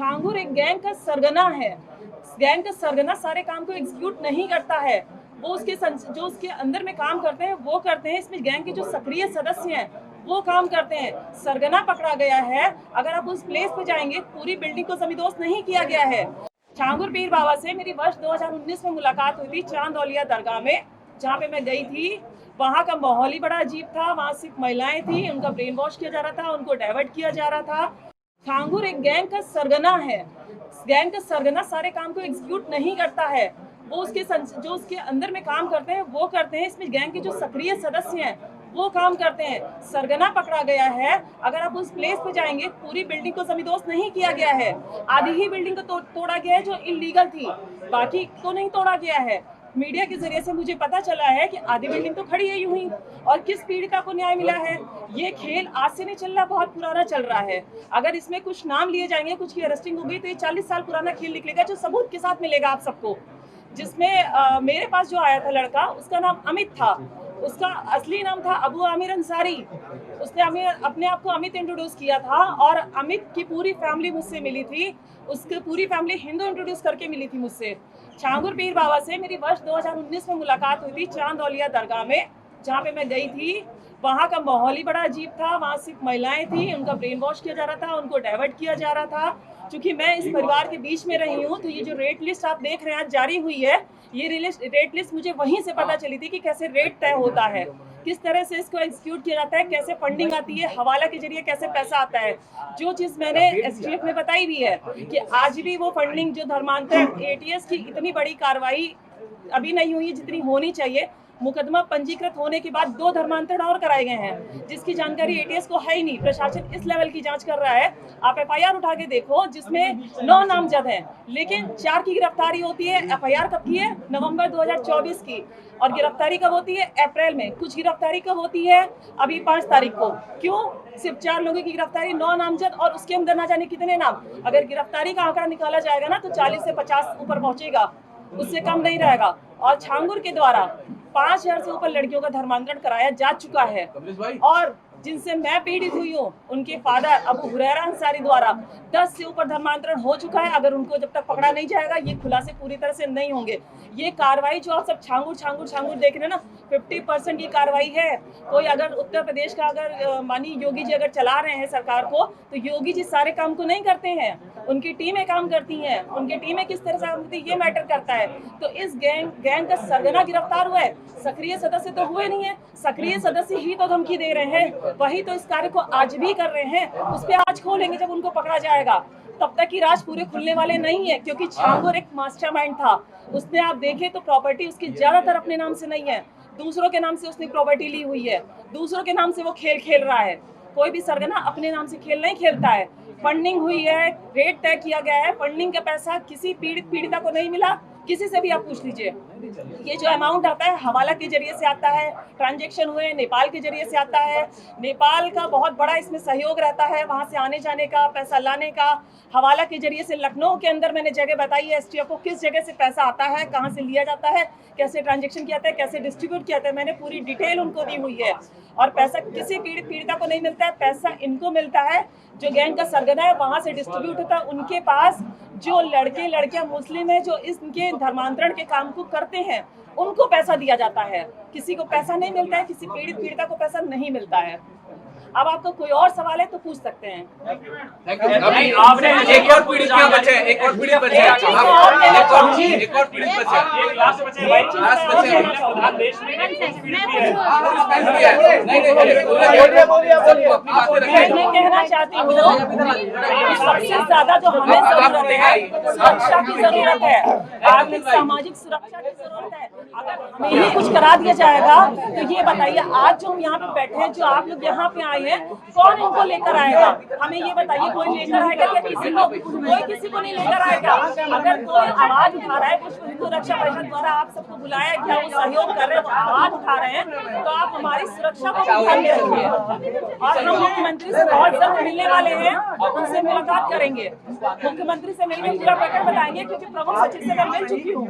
छांगुर एक गैंग का सरगना है। गैंग का सरगना सारे काम को एग्जीक्यूट नहीं करता है, वो जो उसके अंदर में काम करते हैं वो करते हैं। इसमें गैंग के जो सक्रिय सदस्य हैं वो काम करते हैं। सरगना पकड़ा गया है। अगर आप उस प्लेस पे जाएंगे, पूरी बिल्डिंग को समीदोष नहीं किया गया है। छांगुर पीर बाबा से मेरी वर्ष 2019 में मुलाकात हुई थी चांदौलिया दरगाह में, जहाँ पे मैं गई थी। वहाँ का माहौल ही बड़ा अजीब था। वहाँ सिर्फ महिलाएं थी, उनका ब्रेन वॉश किया जा रहा था, उनको डाइवर्ट किया जा रहा था। छांगुर एक गैंग का सरगना है। गैंग का सरगना सारे काम को एग्जीक्यूट नहीं करता है, वो जो उसके अंदर में काम करते हैं वो करते हैं। इसमें गैंग के जो सक्रिय सदस्य हैं वो काम करते हैं। सरगना पकड़ा गया है। अगर आप उस प्लेस पे जाएंगे, पूरी बिल्डिंग को समीदोष नहीं किया गया है। आधी ही बिल्डिंग को तोड़ा गया है जो इलीगल थी, बाकी तो नहीं तोड़ा गया है। मीडिया के जरिए से मुझे पता चला है कि आधी बिल्डिंग तो खड़ी है यूं ही। और किस पीड़िता को न्याय मिला है? ये खेल आज से नहीं चल रहा, बहुत पुराना चल रहा है। अगर इसमें कुछ नाम लिए जाएंगे, कुछ की अरेस्टिंग होगी, तो ये 40 साल पुराना खेल निकलेगा, जो सबूत के साथ मिलेगा आप सबको। जिसमें मेरे पास जो आया था लड़का, उसका नाम अमित था। उसका असली नाम था अबू आमिर अंसारी। उसने अपने आप को अमित इंट्रोड्यूस किया था, और अमित की पूरी फैमिली मुझसे मिली थी। उसकी पूरी फैमिली हिंदू इंट्रोड्यूस करके मिली थी मुझसे। छांगुर पीर बाबा से मेरी वर्ष 2019 में मुलाकात हुई थी चांदौलिया दरगाह में, जहाँ पे मैं गई थी। वहाँ का माहौल ही बड़ा अजीब था। वहाँ सिर्फ महिलाएं थी, उनका ब्रेन वॉश किया जा रहा था, उनको डाइवर्ट किया जा रहा था। क्योंकि मैं इस परिवार के बीच में रही हूँ, तो ये जो रेट लिस्ट आप देख रहे हैं आज जारी हुई है, ये रेट लिस्ट मुझे वहीं से पता चली थी कि कैसे रेट तय होता है, किस तरह से इसको एग्जीक्यूट किया जाता है, कैसे फंडिंग आती है, हवाला के जरिए कैसे पैसा आता है। जो चीज़ मैंने एसटीएफ में बताई भी है कि आज भी वो फंडिंग जो धर्मांतरण एटीएस की इतनी बड़ी कार्रवाई अभी नहीं हुई जितनी होनी चाहिए। मुकदमा पंजीकृत होने के बाद 2 धर्मांतरण और कराए गए हैं, जिसकी जानकारी एटीएस को है ही नहीं। प्रशासन इस लेवल की जांच कर रहा है। आप एफआईआर उठा के देखो, जिसमें 9 नामजद हैं, लेकिन 4 की गिरफ्तारी होती है। एफआईआर कब की है? नवंबर 2024 की। और गिरफ्तारी कब होती है? अप्रैल में। कुछ गिरफ्तारी कब होती है? अभी 5 तारीख को। क्यों? सिर्फ 4 लोगों की गिरफ्तारी, 9 नामजद, और उसके अंदर ना जाने कितने नाम। अगर गिरफ्तारी का आंकड़ा निकाला जाएगा ना, तो 40 से 50 ऊपर पहुंचेगा, उससे कम नहीं रहेगा। और छांगुर के द्वारा 5000 से ऊपर लड़कियों का धर्मांतरण कराया जा चुका है। और जिनसे मैं पीड़ित हुई हूँ, उनके फादर अबू हुरैरा अंसारी द्वारा 10 से ऊपर धर्मांतरण हो चुका है। अगर उनको जब तक पकड़ा नहीं जाएगा, ये खुलासे पूरी तरह से नहीं होंगे। ये कार्रवाई जो आप सब छांगुर छांगुर छांगुर देख रहे हैं ना, 50% की कार्रवाई है। कोई अगर उत्तर प्रदेश का अगर मानी योगी जी अगर चला रहे हैं सरकार को, तो योगी जी सारे काम को नहीं करते हैं, उनकी टीमें काम करती हैं। उनकी टीमें किस तरह से काम करती है, ये मैटर करता है। तो इस गैंग का सरगना गिरफ्तार हुआ है, सक्रिय सदस्य तो हुए नहीं है। सक्रिय सदस्य ही तो धमकी दे रहे हैं, वही तो इस कार्य को आज भी कर रहे हैं। उस पर आज खोलेंगे जब उनको पकड़ा जाएगा। तब तक की राज पूरे खुलने वाले नहीं है, क्योंकि छांगुर एक मास्टरमाइंड था। उसने आप देखें तो प्रॉपर्टी उसकी ज्यादातर अपने नाम से नहीं है, दूसरों के नाम से उसने प्रॉपर्टी ली हुई है। दूसरों के नाम से वो खेल खेल रहा है। कोई भी सरगना अपने नाम से खेल नहीं खेलता है। फंडिंग हुई है, रेट तय किया गया है। फंडिंग का पैसा किसी पीड़िता को नहीं मिला, किसी से भी आप पूछ लीजिए। ये जो अमाउंट आता है हवाला के जरिए से आता है, ट्रांजैक्शन हुए नेपाल के जरिए से आता है। नेपाल का बहुत बड़ा इसमें सहयोग रहता है, वहां से आने जाने का, पैसा लाने का। हवाला के जरिए से लखनऊ के अंदर मैंने जगह बताई है एसटीएफ को, किस जगह से पैसा आता है, कहाँ से लिया जाता है, कैसे ट्रांजेक्शन किया जाता है, कैसे डिस्ट्रीब्यूट किया जाता है। मैंने पूरी डिटेल उनको दी हुई है। और पैसा किसी पीड़िता को नहीं मिलता है, पैसा इनको मिलता है। जो गैंग का सरगना है वहां से डिस्ट्रीब्यूट होता है उनके पास। जो लड़के लड़कियां मुस्लिम है, जो इनके धर्मांतरण के काम को करते हैं, उनको पैसा दिया जाता है। किसी को पैसा नहीं मिलता है, किसी पीड़िता को पैसा नहीं मिलता है। अब आपको कोई और सवाल है तो पूछ सकते हैं। अभी आपने एक और पीड़ित क्या बचे? एक और पीड़ित बचे। एक और पीड़ित बचे। लास्ट बचे भाई, लास्ट बचे। देश में मैं कहना चाहती हूँ, सबसे ज्यादा जो हमें जरूरत है, सुरक्षा की जरूरत है, आर्थिक सामाजिक सुरक्षा की जरूरत है। अगर हमें ही कुछ करा दिया जाएगा तो ये बताइए, आज जो हम यहाँ पे बैठे हैं, जो आप लोग यहाँ पे आए हैं, कौन इनको लेकर आएगा? हमें ये बताइए, कोई लेकर आएगा या किसी को नहीं लेकर आएगा? अगर कोई आवाज उठा रहा है, विश्व हिंदू रक्षा परिषद द्वारा आप सबको बुलाया गया, वो सहयोग कर रहे हैं, वो आवाज उठा रहे हैं, तो आप हमारी सुरक्षा को ध्यान में रखिए। और हम मुख्यमंत्री से बहुत जल्द मिलने वाले हैं, उनसे मुलाकात करेंगे। मुख्यमंत्री से मिलकर पूरा प्रकरण बताएंगे, क्योंकि प्रमुख सचिव से मैं मिल चुकी हूँ।